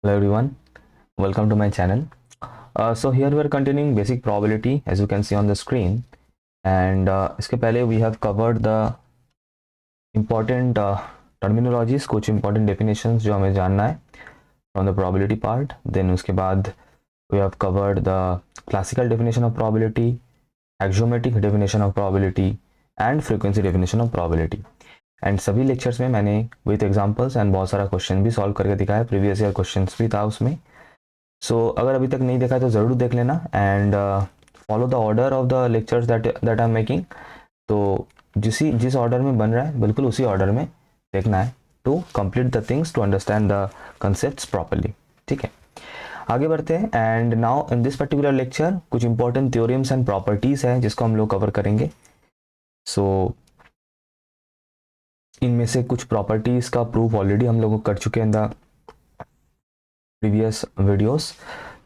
Hello everyone, welcome to my channel. So here we are continuing basic probability as you can see on the screen, and इसके पहले we have covered the important terminologies, कुछ important definitions जो हमें जानना है from the probability part. Then उसके बाद we have covered the classical definition of probability, axiomatic definition of probability and frequency definition of probability. And सभी lectures में मैंने विथ एग्जांपल्स एंड बहुत सारा क्वेश्चन भी सॉल्व करके दिखाया, प्रीवियस ईयर क्वेश्चंस भी था उसमें. सो अगर अभी तक नहीं देखा है तो ज़रूर देख लेना and follow the order of the lectures that I am making. तो जिस ऑर्डर में बन रहा है बिल्कुल उसी ऑर्डर में देखना है to complete the things, to understand the concepts properly. ठीक है, आगे बढ़ते हैं. And now in this particular lecture कुछ इंपॉर्टेंट थ्योरम्स एंड प्रॉपर्टीज़ हैं जिसको हम लोग कवर करेंगे. सो इनमें से कुछ प्रॉपर्टीज़ का प्रूफ ऑलरेडी हम लोग कर चुके हैं इन द प्रीवियस वीडियोस,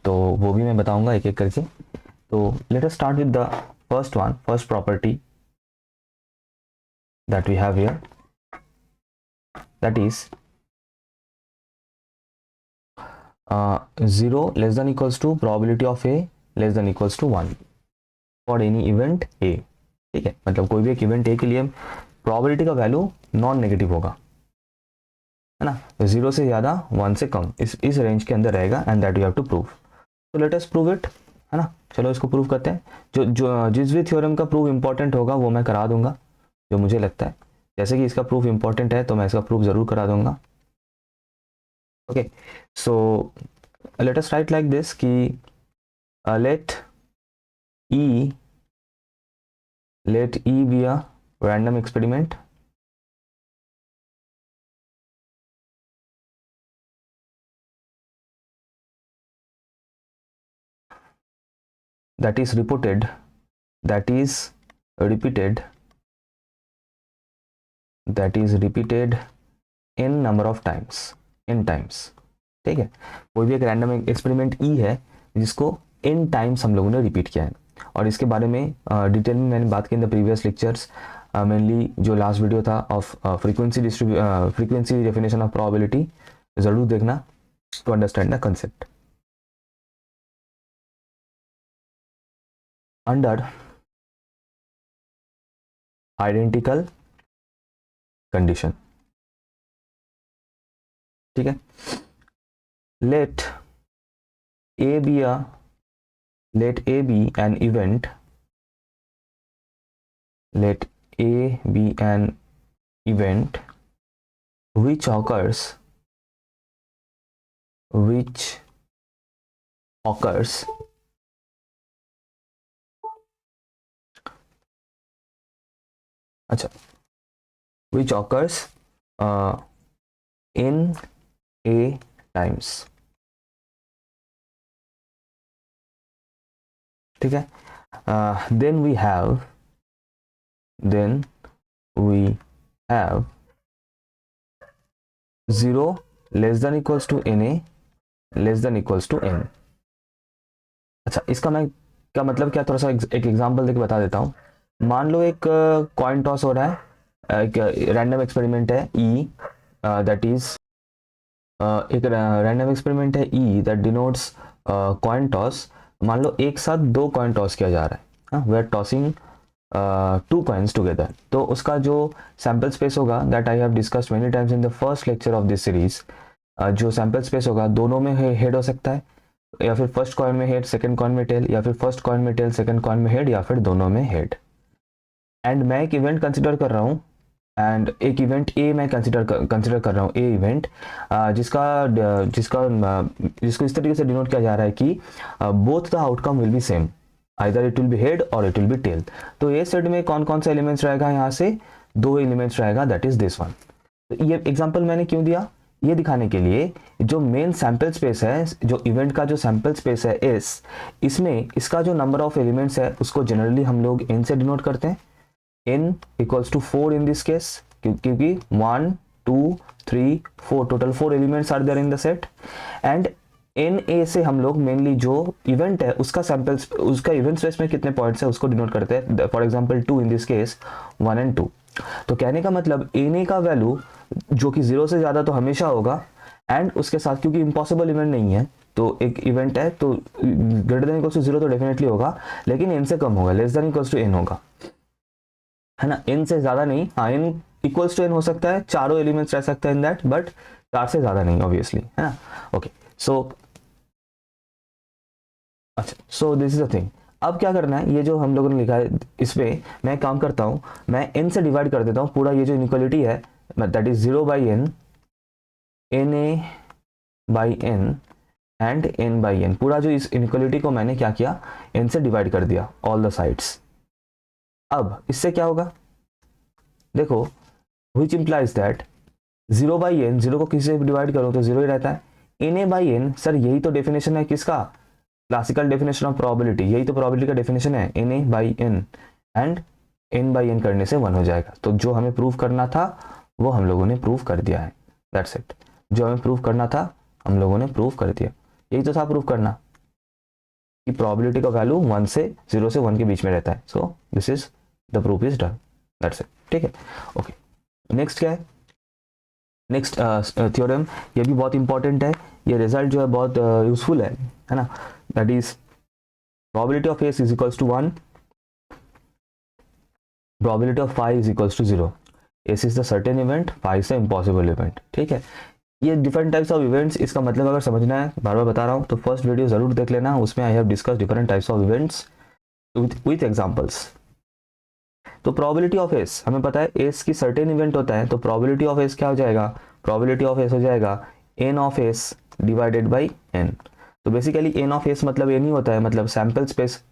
तो वो भी मैं बताऊंगा एक एक करके. तो let us start with the first property that we have here, that is 0 less than equals to probability of A less than equals to 1 for any event A. ठीक है, मतलब कोई भी एक इवेंट ए के लिए प्रोबेबिलिटी का value non negative होगा, है ना. 0 से ज़्यादा 1 से कम इस रेंज के अंदर रहेगा and that you have to prove. तो लेट अस प्रूव इट, है ना. चलो इसको प्रूव करते हैं. जिस भी थ्योरम का प्रूफ इंपॉर्टेंट होगा वो मैं करा दूंगा जो मुझे लगता है. जैसे कि इसका प्रूफ इंपॉर्टेंट है तो मैं इसका प्रूफ ज़रूर करा दूंगा. Okay, so let us write like this कि let E be a random experiment that is repeated in number of times, in times. ठीक है, कोई भी एक रैंडम एक्सपेरिमेंट ई है जिसको इन टाइम्स हम लोगों ने रिपीट किया है. और इसके बारे में डिटेल में मैंने बात की in the previous lectures, mainly जो लास्ट वीडियो था of frequency definition of probability, ज़रूर देखना to understand the concept. Under identical condition, ठीक है, let A be an event, let A be an event which occurs अच्छा, which occurs in A times. ठीक है, then we have 0 less than equals to na less than equals to n. अच्छा, इसका मैं क्या मतलब क्या, थोड़ा सा एक एग्जांपल देके बता देता हूँ. मान लो एक कॉइन टॉस हो रहा है, एक रैंडम एक्सपेरिमेंट है ई, दैट इज एक रैंडम एक्सपेरिमेंट है ई दैट डिनोट्स कॉइन टॉस. मान लो एक साथ 2 कॉइन टॉस किया जा रहा है, we are tossing 2 coins together. तो उसका जो सैम्पल स्पेस होगा that I have discussed many times in the first lecture of this series, जो सैम्पल स्पेस होगा दोनों में हेड हो सकता है, या फिर फर्स्ट कॉइन में हेड सेकंड कॉइन में टेल, या फिर फर्स्ट कॉइन में टेल सेकंड कॉइन में हेड, या फिर दोनों में हेड. एंड मैं एक इवेंट कंसिडर कर रहा हूँ, एंड एक इवेंट ए मैं कंसिडर कर रहा हूँ, ए इवेंट जिसको इस तरीके से डिनोट किया जा रहा है कि both the outcome will be same, either it will be head और इट विल बी टेल. तो ए सेट में कौन कौन सा एलिमेंट्स रहेगा, यहाँ से 2 एलिमेंट्स रहेगा, दैट इज दिस वन. तो ये एग्जाम्पल मैंने क्यों दिया, ये दिखाने के लिए जो मेन सैम्पल स्पेस है, जो इवेंट का जो सैम्पल स्पेस है इसमें इसका जो नंबर ऑफ एलिमेंट्स है उसको जनरली हम लोग n से डिनोट करते हैं. n equals to 4 in this case, क्योंकि 1 2 3 4 total 4 elements are there in the set. And NA से हम लोग मेनली जो इवेंट है उसका इवेंट स्पेस में कितने पॉइंट्स है उसको डिनोट करते हैं. For example 2 in this case, 1 and 2. तो कहने का मतलब NA का वैल्यू जो कि 0 से ज़्यादा तो हमेशा होगा, एंड उसके साथ क्योंकि इम्पॉसिबल इवेंट नहीं है तो एक इवेंट है तो ग्रेटर देन इक्वल्स टू 0 तो डेफिनेटली होगा, लेकिन n से कम होगा, less than equals to n होगा, है ना, n से ज़्यादा नहीं, हाँ n इक्वल्स टू n हो सकता है, चारों एलिमेंट्स रह सकते हैं इन दैट, बट 4 से ज़्यादा नहीं ऑब्वियसली, है ना। ओके सो अच्छा, सो दिस इज द थिंग। अब क्या करना है, ये जो हम लोगों ने लिखा है इस पे मैं काम करता हूँ, मैं n से डिवाइड कर देता हूँ पूरा ये जो इनइक्वालिटी है, that is 0 by n, n A by n and n by n, पूरा जो इस इनइक्वालिटी को मैंने क्या किया, n से डिवाइड कर दिया ऑल द साइड्स। अब इससे क्या होगा, देखो which implies that 0 by n, 0 को किसी से डिवाइड करो तो 0 ही रहता है, n A by n, sir यही तो डेफिनेशन है किसका, क्लासिकल डेफिनेशन ऑफ प्रोबेबिलिटी, यही तो प्रोबेबिलिटी का डेफिनेशन है, n A by n, and n by n करने से 1 हो जाएगा। तो जो हमें प्रूव करना था वो हम लोगों ने प्रूव कर दिया है, दैट्स इट। जो हमें प्रूव करना था हम लोगों ने प्रूव कर दिया, यही तो था प्रूव करना कि प्रोबेबिलिटी का वैल्यू 1 से 0 से 1 के बीच में रहता है। सो this is the proof is done, that's it, ठीक है। ओके नेक्स्ट क्या है, नेक्स्ट थ्योरम, ये भी बहुत इंपॉर्टेंट है, ये रिजल्ट जो है बहुत यूजफुल है ना, that is probability of S is equals to 1, probability of phi is equals to 0। S is the certain event, phi is the impossible event, ठीक है। ये डिफरेंट टाइप्स ऑफ इवेंट्स, इसका मतलब अगर समझना है, बार बार बता रहा हूँ, तो फर्स्ट वीडियो जरूर देख लेना, उसमें I have discuss different types of events with examples. तो प्रोबेबिलिटी ऑफ एस हमें पता है, एस की सर्टेन इवेंट होता है, तो प्रोबेबिलिटी ऑफ एस क्या हो जाएगा, प्रोबेबिलिटी ऑफ एस हो जाएगा n of S divided by n. तो बेसिकली एन ऑफ एस मतलब एन ही होता है, मतलब सैंपल स्पेस,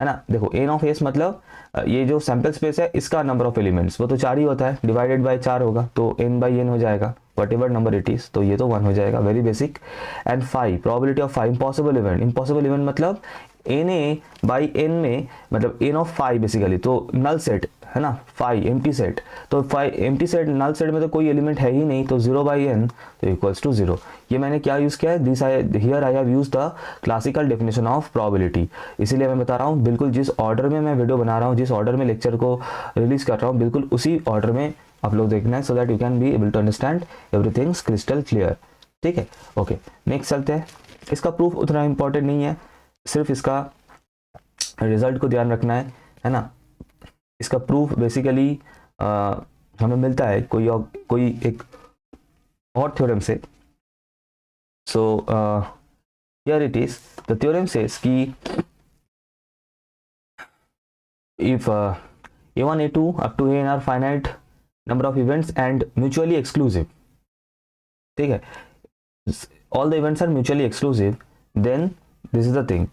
है ना। देखो एन ऑफ एस मतलब ये जो सैंपल स्पेस है इसका नंबर ऑफ एलिमेंट्स वो तो 4 ही होता है, डिवाइडेड बाय 4 होगा, तो एन बाई एन हो जाएगा, what ever number it is, तो ये तो 1 हो जाएगा, very basic. And five, probability of five, impossible event, impossible event मतलब एन ए बाई एन में, मतलब एन ऑफ फाइव बेसिकली, तो नल सेट है ना, फाइव एम्प्टी सेट, तो five empty set, null set में तो कोई एलिमेंट है ही नहीं, तो 0 बाई एन तो इक्वल्स टू 0। ये मैंने क्या यूज़ किया है, this I here I have use the classical definition of probability, इसीलिए मैं बता रहा हूँ बिल्कुल जिस ऑर्डर में मैं वीडियो बना रहा हूँ, जिस ऑर्डर में लेक्चर को रिलीज कर रहा हूँ, बिल्कुल उसी ऑर्डर में आप लोग देखना है, so that you can be able to understand everything crystal clear, ठीक है। ओके नेक्स्ट चलते हैं, इसका प्रूफ उतना इंपॉर्टेंट नहीं है, सिर्फ इसका रिजल्ट को ध्यान रखना है ना। इसका प्रूफ बेसिकली हमें मिलता है कोई एक और थ्योरम से। So here it is, the theorem says कि if a1 a2 up to an are finite number of events and mutually exclusive, ठीक है, all the events are mutually exclusive, then this is the thing,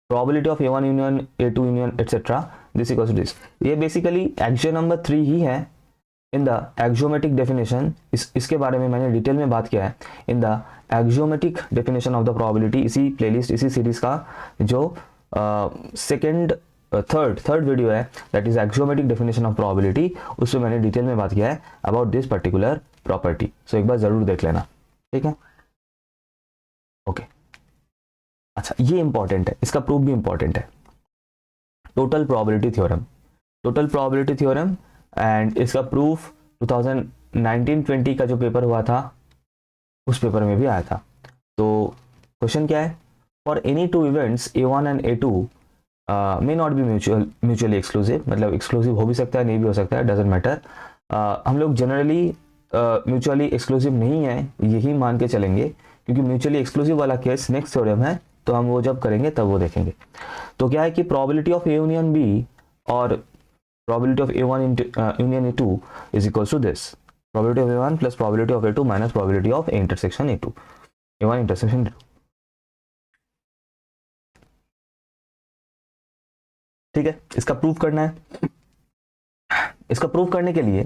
probability of a1 union a2 union etc this equals to this। ये basically axiom number 3 ही है in the axiomatic definition, इसके बारे में मैंने detail में बात किया है in the axiomatic definition of the probability, इसी प्लेलिस्ट इसी सीरीज का जो सेकेंड थर्ड वीडियो है, that is axiomatic definition of probability, उसमें मैंने डिटेल में बात किया है अबाउट दिस पर्टिकुलर प्रॉपर्टी, सो एक बार जरूर देख लेना, ठीक है। ओके अच्छा ये इंपॉर्टेंट है, इसका प्रूफ भी इंपॉर्टेंट है, total probability theorem, total probability theorem, and इसका प्रूफ 2019-20 का जो पेपर हुआ था उस पेपर में भी आया था। तो क्वेश्चन क्या है, for any two events a1 and a2 may not be mutually exclusive, मतलब एक्सक्लूसिव हो भी सकता है नहीं भी हो सकता है, डजेंट मैटर, हम लोग जनरली म्यूचुअली एक्सक्लूसिव नहीं है यही मान के चलेंगे, क्योंकि म्यूचुअली एक्सक्लूसिव वाला केस नेक्स्ट थ्योरम है, तो हम वो जब करेंगे तब वो देखेंगे। तो क्या है कि probability of A union B और probability of a1 union a2 is equals to this, probability of a1 plus probability of a2 minus probability of a intersection a2, a1 intersection a2, ठीक है। इसका प्रूफ करना है, इसका proof करने के लिए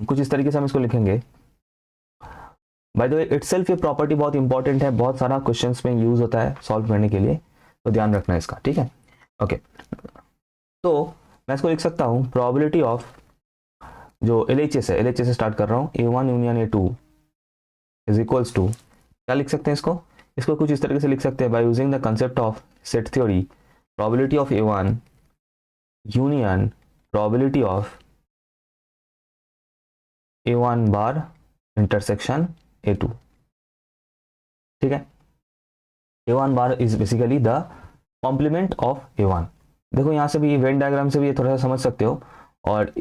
कुछ इस तरीके से हम इसको लिखेंगे। बाय द वे इटसेल्फ ये प्रॉपर्टी बहुत इंपॉर्टेंट है, बहुत सारा क्वेश्चंस में यूज होता है सॉल्व करने के लिए, तो ध्यान रखना है इसका, ठीक है। ओके तो मैं इसको लिख सकता हूँ, प्रोबेबिलिटी ऑफ जो LHS है, LHS से स्टार्ट कर रहा हूँ, a1 union a2 is equals to, क्या लिख सकते हैं इसको कुछ इस तरीके से लिख सकते हैं, by using the concept of set theory, probability of a1 union probability of a1 bar intersection A2, ठीक है। A1 bar is basically the complement of A1। देखो यहाँ से भी वेन डायग्राम से भी ये थोड़ा सा समझ सकते हो, और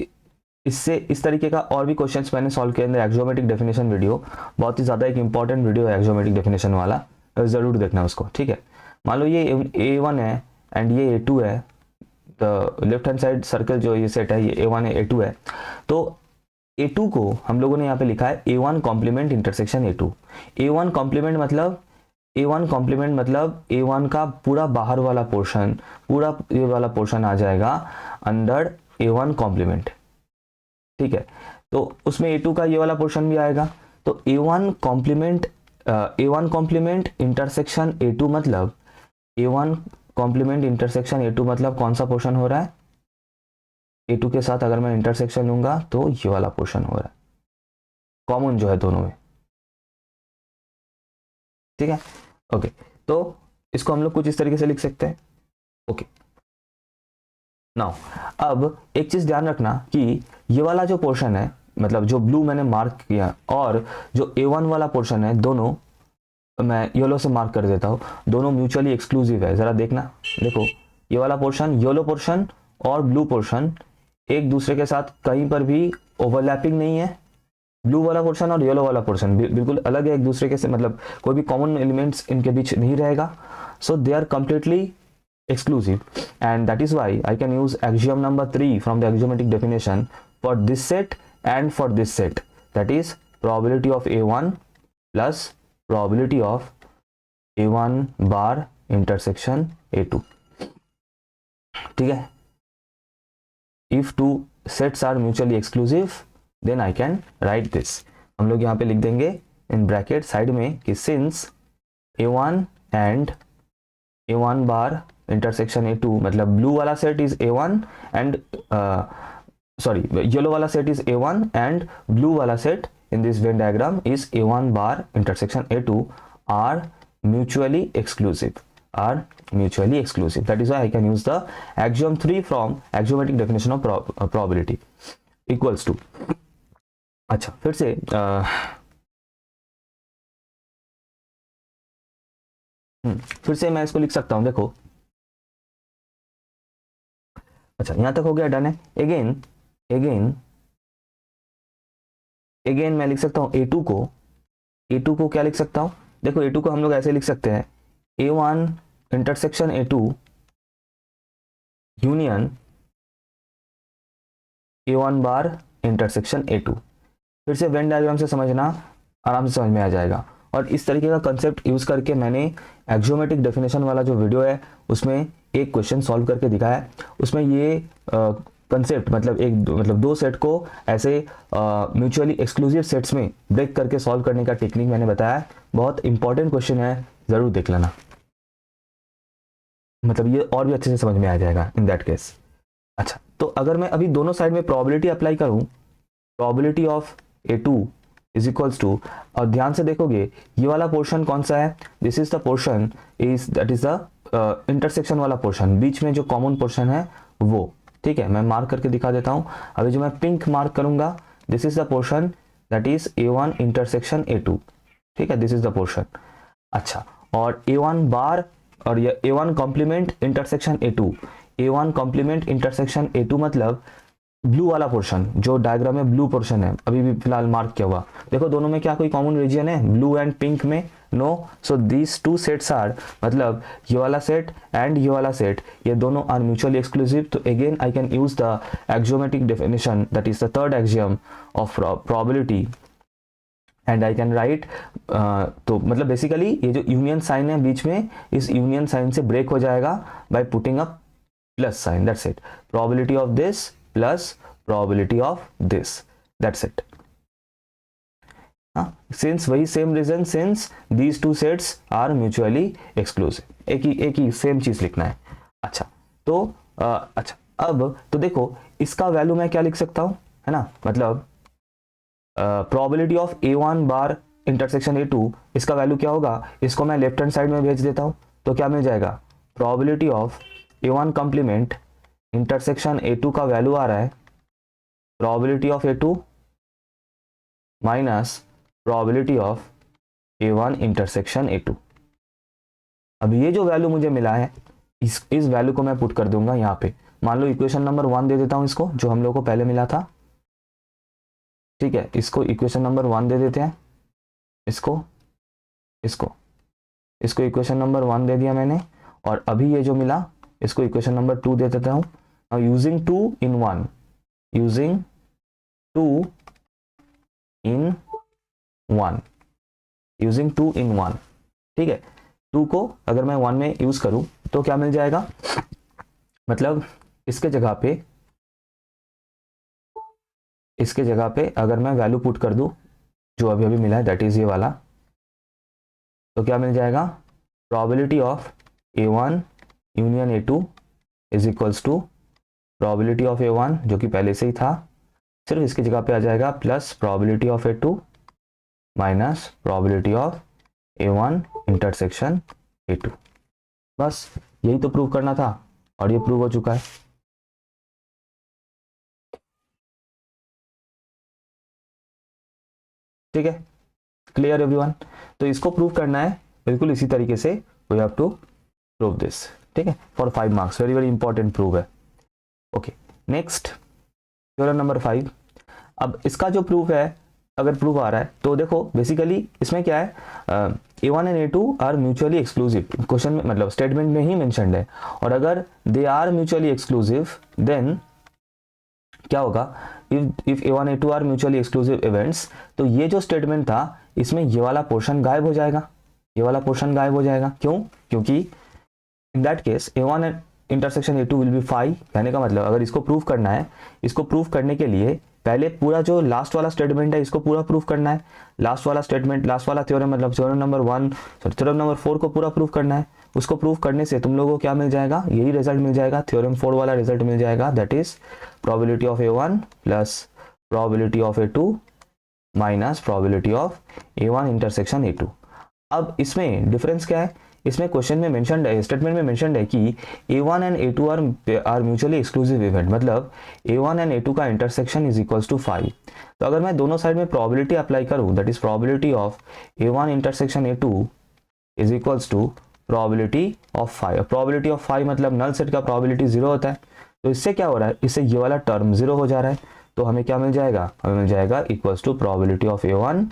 इससे इस तरीके का और भी क्वेश्चंस मैंने सॉल्व किए अंदर एक्सोमेटिक डेफिनेशन वीडियो, बहुत ही ज़्यादा एक इंपॉर्टेंट वीडियो है एक्सोमेटिक डेफिनेशन वाला, ज़रूर देखना उसको, ठीक है। मान लो ये A1 है एंड ये A2 है, the left hand side circle जो ये सेट है ये A1 है A2 है, तो A2 को हम लोगों ने यहाँ पे लिखा है A1 complement intersection A2। A1 complement मतलब A1 कॉम्प्लीमेंट मतलब A1 का पूरा बाहर वाला पोर्शन, पूरा ये वाला पोर्शन आ जाएगा अंदर A1 कॉम्प्लीमेंट, ठीक है। तो उसमें A2 का ये वाला पोर्शन भी आएगा, तो A1 कॉम्प्लीमेंट इंटरसेक्शन A2 मतलब A1 कॉम्प्लीमेंट इंटरसेक्शन A2 मतलब कौन सा पोर्शन हो रहा है, A2 के साथ अगर मैं इंटरसेक्शन लूंगा तो ये वाला पोर्शन हो रहा है, कॉमन जो है दोनों में, ठीक है। ओके, तो इसको हम लोग कुछ इस तरीके से लिख सकते हैं। ओके, नाउ अब एक चीज ध्यान रखना कि ये वाला जो पोर्शन है, मतलब जो ब्लू मैंने मार्क किया और जो A1 वाला पोर्शन है, दोनों मैं येलो से मार्क कर देता हूँ, दोनों म्यूचुअली एक्सक्लूसिव है। जरा देखना, देखो ये वाला पोर्शन, येलो पोर्शन और ब्लू पोर्शन एक दूसरे के साथ कहीं पर भी ओवरलैपिंग नहीं है। ब्लू वाला पोर्शन और येलो वाला पोर्शन बिल्कुल अलग है एक दूसरे के से, मतलब कोई भी कॉमन एलिमेंट्स इनके बीच नहीं रहेगा। So they are completely exclusive, and that is why I can use axiom number 3 from the axiomatic definition for this set and for this set, that is probability of A1 plus probability of A1 bar intersection A2, ठीक है। if two sets are mutually exclusive then I can write this, हम लोग यहाँ पे लिख देंगे in bracket side में कि since A1 and A1 bar intersection A2 मतलब ब्लू वाला set is A1 and sorry yellow वाला set is A1 and blue वाला set in this Venn diagram is A1 bar intersection A2 are mutually exclusive, that is why I can use the axiom 3 from axiomatic definition of probability equals to, अच्छा फिर से फिर से मैं इसको लिख सकता हूं, देखो अच्छा यहां तक हो गया, डन है। अगेन मैं लिख सकता हूं A2 को क्या लिख सकता हूं, देखो A2 को हम लोग ऐसे लिख सकते हैं A1 intersection A2 union A1 bar intersection A2। फिर से वेन डायग्राम से समझना, आराम से समझ में आ जाएगा। और इस तरीके का कंसेप्ट यूज करके मैंने एक्सियोमेटिक डेफिनेशन वाला जो वीडियो है उसमें एक क्वेश्चन सॉल्व करके दिखाया है। उसमें ये कंसेप्ट मतलब दो सेट को ऐसे म्यूचुअली एक्सक्लूसिव सेट्स में ब्रेक करके सॉल्व करने का टेक्निक मैंने बताया है। बहुत इंपॉर्टेंट क्वेश्चन है, जरूर देख लेना, मतलब ये और भी अच्छे से समझ में आ जाएगा इन दैट केस। अच्छा, तो अगर मैं अभी दोनों साइड में प्रोबेबिलिटी अप्लाई करूं, probability of A2 is equals to, और ध्यान से देखोगे ये वाला पोर्शन कौन सा है, this is the portion is that is the intersection वाला पोर्शन, बीच में जो कॉमन पोर्शन है वो, ठीक है। मैं मार्क करके दिखा देता हूं। अभी जो मैं पिंक मार्क करूंगा, this is the portion that is A1 intersection A2, ठीक है, दिस इज द पोर्शन। अच्छा, और A1 बार और ये A1 complement intersection A2, A1 complement intersection A2 मतलब ब्लू वाला पोर्शन, जो डायग्राम में ब्लू पोर्शन है अभी भी फिलहाल मार्क किया हुआ, देखो दोनों में क्या कोई कॉमन रीजन है ब्लू एंड पिंक में, no. So these two sets are, मतलब ये वाला सेट एंड ये वाला सेट, ये दोनों आर म्यूचुअली एक्सक्लूसिव। तो again I can use the axiomatic definition that is the third axiom of probability and I can write, तो मतलब बेसिकली ये जो यूनियन साइन है बीच में, इस यूनियन साइन से ब्रेक हो जाएगा by putting up plus sign, that's it. Probability of this plus probability of this, that's it। since वही same reason, since these two sets are mutually exclusive, एक ही same चीज लिखना है। अच्छा, तो अच्छा अब तो देखो इसका वैल्यू मैं क्या लिख सकता हूं, है ना, मतलब probability of A1 bar intersection A2, इसका वैल्यू क्या होगा, इसको मैं लेफ्ट हैंड साइड में भेज देता हूं, तो क्या मिल जाएगा, probability of A1 complement intersection A2 का वैल्यू आ रहा है probability of A2 minus probability of A1 intersection A2। अब ये जो वैल्यू मुझे मिला है इस वैल्यू को मैं पुट कर दूंगा यहाँ पे। मान लो इक्वेशन नंबर 1 दे देता हूँ इसको, जो हम लोग को पहले मिला था। ठीक है, इसको इक्वेशन नंबर 1 दे देते हैं, इसको इसको इसको इक्वेशन नंबर 1 दे दिया मैंने। और अभी ये जो मिला इसको इक्वेशन नंबर 2 दे देता हूँ। Using 2 in 1, using 2 in 1, using 2 in 1। ठीक है, 2 को अगर मैं 1 में यूज करूं तो क्या मिल जाएगा, मतलब इसके जगह पे अगर मैं वैल्यू पुट कर दूं जो अभी अभी मिला है, दैट इज ये वाला, तो क्या मिल जाएगा, probability of A1 union A2 is equals to probability of A1 जो कि पहले से ही था, सिर्फ इसकी जगह पे आ जाएगा plus probability of A2 minus probability of A1 intersection A2। बस यही तो प्रूव करना था और ये प्रूव हो चुका है। ठीक है, क्लियर एवरीवन। तो इसको प्रूव करना है बिल्कुल इसी तरीके से, we have to prove this. ठीक है, for 5 marks, very very important prove है। Okay, next theorem number 5। अब इसका जो प्रूफ है, अगर प्रूफ आ रहा है तो देखो बेसिकली इसमें क्या है, A1 and A2 are mutually exclusive, question में मतलब स्टेटमेंट में ही मेंशन्ड है। और अगर they are mutually exclusive then क्या होगा, if A1 A2 are mutually exclusive events, तो ये जो स्टेटमेंट था इसमें ये वाला पोर्शन गायब हो जाएगा, ये वाला पोर्शन गायब हो जाएगा। क्यों? क्योंकि in that case A1 intersection A2 will be 5। कहने का मतलब अगर इसको प्रूव करना है, इसको प्रूव करने के लिए पहले पूरा जो लास्ट वाला स्टेटमेंट है इसको पूरा प्रूफ करना है। लास्ट वाला स्टेटमेंट, लास्ट वाला थ्योरम मतलब theorem number 1 sorry theorem number 4 को पूरा प्रूफ करना है। उसको प्रूफ करने से तुम लोगों को क्या मिल जाएगा, यही रिजल्ट मिल जाएगा, थ्योरम 4 वाला रिजल्ट मिल जाएगा, that is probability of A1 plus probability of A2 minus probability of A1 intersection A2। अब इसमें डिफरेंस क्या है, इसमें क्वेश्चन में मेंशन्ड है, स्टेटमेंट में मेंशन्ड है कि A1 and A2 are mutually exclusive event, मतलब A1 एंड A2 का इंटरसेक्शन इज इक्वल्स टू 5। तो अगर मैं दोनों साइड में प्रोबेबिलिटी अप्लाई करूं, that is probability of A1 intersection A2 is equals to probability of 5। Probability of 5 मतलब null set का प्रोबेबिलिटी 0 होता है, तो इससे क्या हो रहा है, इससे ये वाला टर्म 0 हो जा रहा है। तो हमें क्या मिल जाएगा, हमें मिल जाएगा equals to probability of A1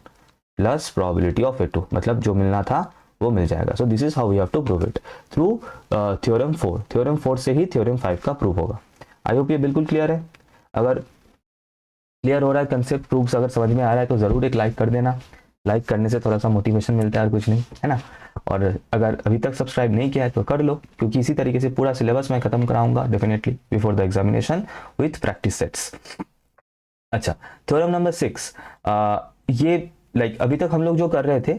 plus probability of A2, मतलब जो मिलना था वो मिल जाएगा। So this is how we have to prove it through theorem 4। Theorem 4 से ही थ्योरम 5 का प्रूव होगा। आई होप ये बिल्कुल क्लियर है। अगर क्लियर हो रहा है कंसेप्ट, प्रूफ्स अगर समझ में आ रहा है तो ज़रूर एक लाइक कर देना। लाइक करने से थोड़ा सा मोटिवेशन मिलता है और कुछ नहीं, है ना। और अगर अभी तक सब्सक्राइब नहीं किया है तो कर लो, क्योंकि इसी तरीके से पूरा सिलेबस मैं खत्म कराऊंगा definitely before the examination with practice sets. अच्छा, थ्योरम नंबर 6, ये लाइक अभी तक हम लोग जो कर रहे थे,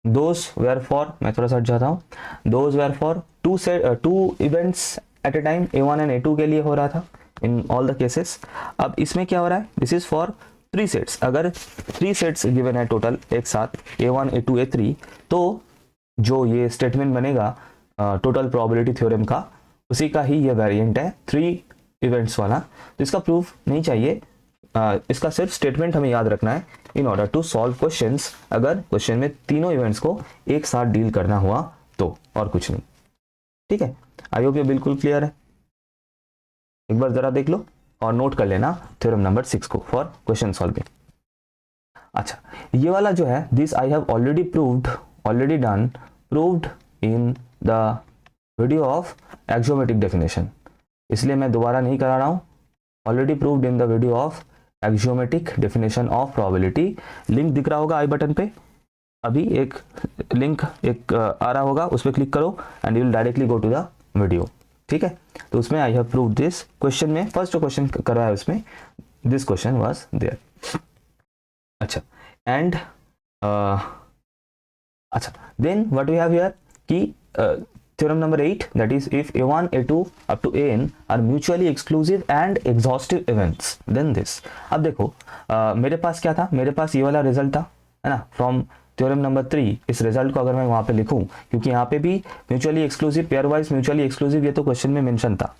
दोज वेर फॉर, मैं थोड़ा सा हट जाता हूँ, those were for two events at a time, A1 and A2 के लिए हो रहा था इन ऑल द केसेस। अब इसमें क्या हो रहा है, दिस इज फॉर 3 सेट्स। अगर 3 सेट्स गिवन है टोटल एक साथ, A1 A2 A3, तो जो ये स्टेटमेंट बनेगा टोटल प्रोबेबिलिटी थ्योरम का, उसी का ही ये वेरिएंट है 3 इवेंट्स वाला। तो इसका प्रूफ नहीं चाहिए, इसका सिर्फ स्टेटमेंट हमें याद रखना है in order to solve questions, अगर क्वेश्चन में तीनों इवेंट्स को एक साथ डील करना हुआ तो, और कुछ नहीं। ठीक है, आई होप ये बिल्कुल क्लियर है। एक बार जरा देख लो और नोट कर लेना थ्योरम नंबर 6 को फॉर क्वेश्चन सॉल्विंग। अच्छा, ये वाला जो है, this I have already proved, already done, proved in the video of axiomatic definition, इसलिए मैं दोबारा नहीं करा रहा हूं। Already proved in the video of axiomatic definition of probability. Link दिख रहा होगा आई बटन पे, अभी एक लिंक एक आ रहा होगा, उस पर क्लिक करो and you will directly go to the video. ठीक है, तो उसमें I have proved this. Question में फर्स्ट जो क्वेश्चन कर रहा है उसमें दिस क्वेश्चन वाज देयर। अच्छा, एंड अच्छा then what we have here कि theorem number 8, that is if A1 A2 up to AN are mutually exclusive and exhaustive events then this। अब देखो मेरे पास क्या था, मेरे पास ये वाला रिजल्ट था, है ना, फ्रॉम थ्योरम नंबर 3। इस रिजल्ट को अगर मैं वहां पे लिखूं, क्योंकि यहाँ पे भी mutually exclusive, pair wise mutually exclusive, ये तो क्वेश्चन में मेंशन था।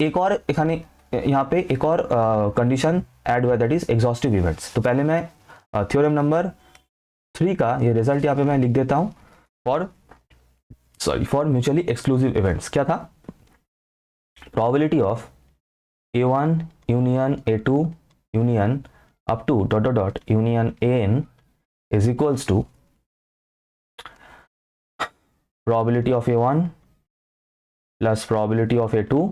एक और यहाँ पे एक और कंडीशन ऐड हुआ, दैट इज एग्जॉस्टिव इवेंट्स। तो पहले मैं थ्योरम नंबर 3 का ये रिजल्ट यहाँ पे मैं लिख देता हूँ फॉर म्यूचुअली एक्सक्लूसिव इवेंट्स। क्या था? Probability of A1 union A2 union up to dot dot dot union AN is equals to probability of A1 plus probability of A2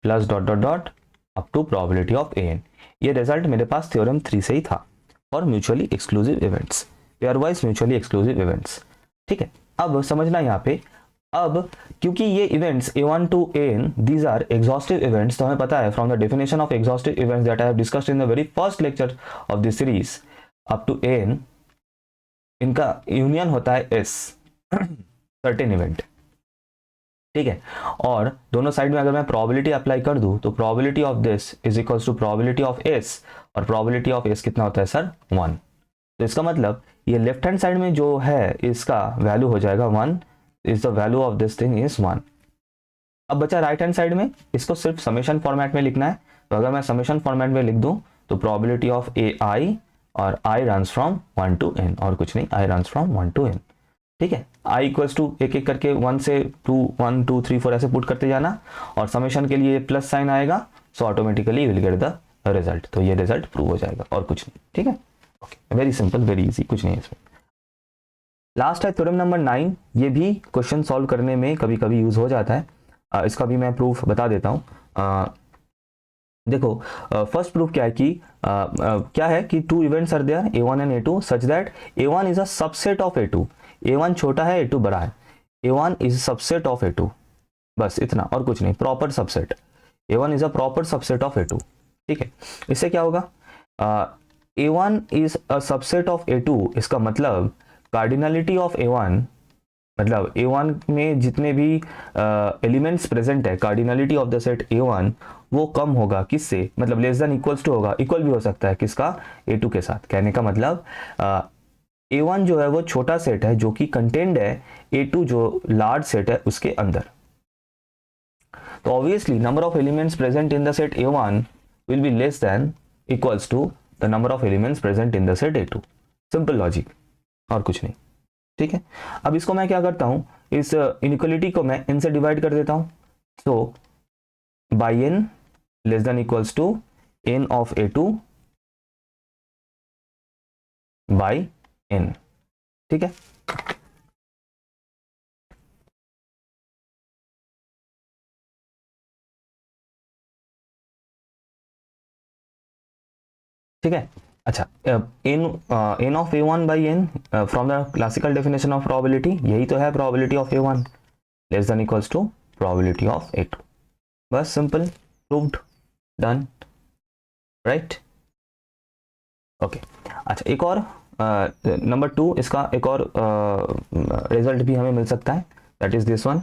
plus dot dot dot up to probability of AN। ये result मेरे पास theorem 3 से ही था for mutually exclusive events, pairwise mutually exclusive events. ठीक है, अब समझना यहाँ पे, अब क्योंकि ये events A1 to AN these are exhaustive events, तो हमें पता है from the definition of exhaustive events that I have discussed in the very first lecture of this series up to AN, इनका यूनियन होता है S सर्टेन इवेंट। ठीक है, और दोनों साइड में अगर मैं प्रोबेबिलिटी अप्लाई कर दूं तो probability of this is equals to probability of S, और प्रोबेबिलिटी ऑफ S कितना होता है सर? 1। तो इसका मतलब ये लेफ्ट हैंड साइड में जो है इसका वैल्यू हो जाएगा 1, is the value of this thing is 1। अब बचा राइट हैंड साइड में, इसको सिर्फ समेशन फॉर्मेट में लिखना है। तो अगर मैं समेशन फॉर्मेट में लिख दूं तो प्रोबेबिलिटी ऑफ AI, और I runs from 1 to N, और कुछ नहीं, I runs from 1 to N। ठीक है, I इक्वल्स टू एक एक करके 1 से 2 1 2 3 4 ऐसे पुट करते जाना, और समेशन के लिए प्लस साइन आएगा, so automatically will get the result. तो ये रिजल्ट प्रूव हो जाएगा और कुछ नहीं। ठीक है, okay, very simple, very easy, कुछ नहीं है इसमें। लास्ट है थ्योरम नंबर 9। ये भी क्वेश्चन सॉल्व करने में कभी कभी यूज हो जाता है, इसका भी मैं प्रूफ बता देता हूँ। देखो, फर्स्ट प्रूफ क्या है कि क्या है कि 2 events are there A1 and A2 such that A1 is a subset of A2। A1 छोटा है, A2 बड़ा है। A1 is subset of A2, बस इतना और कुछ नहीं, proper subset. A1 is a proper subset of A2। ठीक है, इससे क्या होगा? A1 is a subset of A2, इसका मतलब कार्डिनलिटी ऑफ A1, मतलब A1 में जितने भी एलिमेंट्स प्रेजेंट है, cardinality of the set A1 वो कम होगा किससे? मतलब लेस देन इक्वल्स टू होगा, इक्वल भी हो सकता है किसका? A2 के साथ। कहने का मतलब A1 जो है वो छोटा सेट है जो कि कंटेंड है A2 जो लार्ज सेट है उसके अंदर। तो obviously number of elements present in the set A1 will be less than equals to the number of elements present in the set A2। Simple logic और कुछ नहीं। ठीक है, अब इसको मैं क्या करता हूं, इस इनइक्वालिटी को मैं n से डिवाइड कर देता हूं। So by n less than equals to n of A2 by n। ठीक है, ठीक है। अच्छा, n of A1 by n from the classical definition of probability, यही तो है probability of A1 less than equals to probability of A2। बस simple, proved, done, right. Okay, अच्छा, एक और नंबर 2, इसका एक और रिजल्ट भी हमें मिल सकता है, दैट इज दिस वन।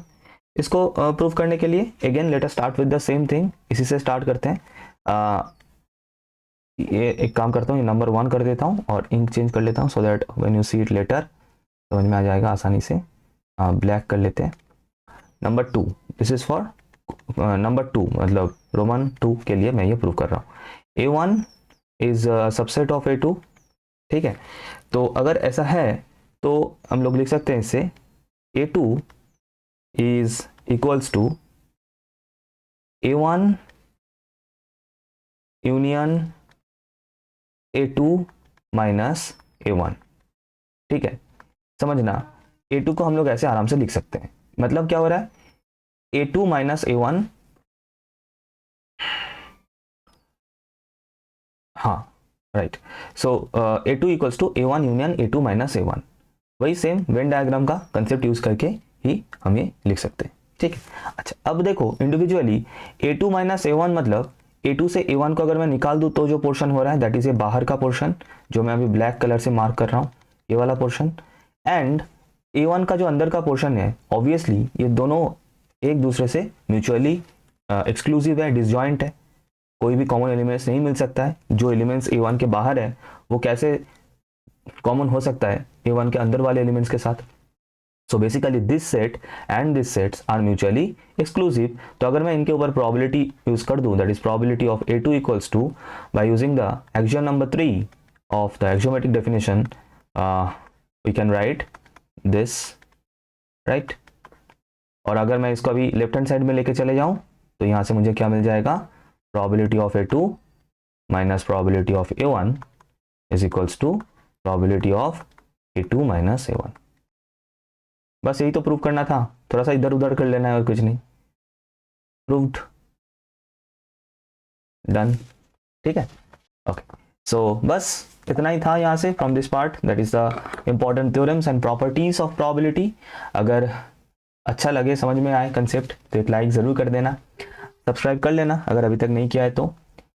इसको प्रूव करने के लिए again let us start with the same thing, इसी से स्टार्ट करते हैं। ये एक काम करता हूँ, ये नंबर 1 कर देता हूँ और इंक चेंज कर लेता हूँ so that when you see it later समझ में आ जाएगा आसानी से। ब्लैक कर लेते हैं। Number 2, this is for number 2, मतलब रोमन 2 के लिए मैं ये प्रूव कर रहा हूँ। A1 is subset of A2। ठीक है, तो अगर ऐसा है तो हम लोग लिख सकते हैं इससे A2 is equals to A1 union A2 minus A1। ठीक है, समझना, A2 को हम लोग ऐसे आराम से लिख सकते हैं। मतलब क्या हो रहा है? A2 माइनस A1, हाँ right. So A2 equals to A1 union A2 minus A1। वही सेम वेन डायग्राम का कंसेप्ट यूज करके ही हम ये लिख सकते हैं। ठीक है, अच्छा, अब देखो इंडिविजुअली A2 माइनस A1 मतलब A2 से A1 को अगर मैं निकाल दूं तो जो पोर्शन हो रहा है दैट इज ये बाहर का पोर्शन जो मैं अभी ब्लैक कलर से मार्क कर रहा हूं, ये वाला पोर्शन, एंड A1 का जो अंदर का पोर्शन है, ऑब्वियसली ये दोनों एक दूसरे से म्यूचुअली एक्सक्लूसिव है, डिसजॉइंट है, कोई भी कॉमन एलिमेंट्स नहीं मिल सकता है। जो एलिमेंट्स A1 के बाहर है वो कैसे कॉमन हो सकता है A1 के अंदर वाले एलिमेंट्स के साथ? So basically this set and this sets are mutually exclusive. तो अगर मैं इनके ऊपर प्रोबेबिलिटी यूज कर दूं, that is probability of A2 equals to by using the axiom number 3 of the axiomatic definition, we can write this, right? और अगर मैं इसको अभी लेफ्ट हैंड साइड में लेके चले जाऊं तो यहाँ से मुझे क्या मिल जाएगा, probability of A2 minus probability of A1 is equals to probability of A2 minus A1. बस यही तो प्रूव करना था, थोड़ा सा इधर उधर कर लेना है और कुछ नहीं, प्रूव्ड, डन, ठीक है। ओके, सो बस इतना ही था यहाँ से from this part, that is the important theorems and properties of probability. अगर अच्छा लगे, समझ में आए कंसेप्ट, तो एक लाइक ज़रूर कर देना, सब्सक्राइब कर लेना अगर अभी तक नहीं किया है तो,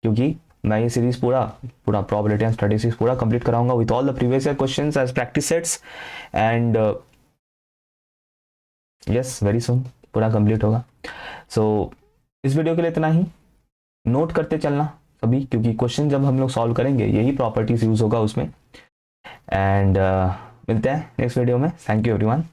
क्योंकि मैं ये सीरीज पूरा प्रोबेबिलिटी एंड स्टैटिस्टिक्स पूरा कंप्लीट कराऊंगा with all the previous year questions as practice sets, and yes very soon पूरा कंप्लीट होगा। सो इस वीडियो के लिए इतना ही, नोट करते चलना सभी, क्योंकि क्वेश्चन जब हम लोग सॉल्व करेंगे यही प्रॉपर्टीज यूज होगा उसमें। एंड मिलते हैं नेक्स्ट वीडियो में। Thank you everyone.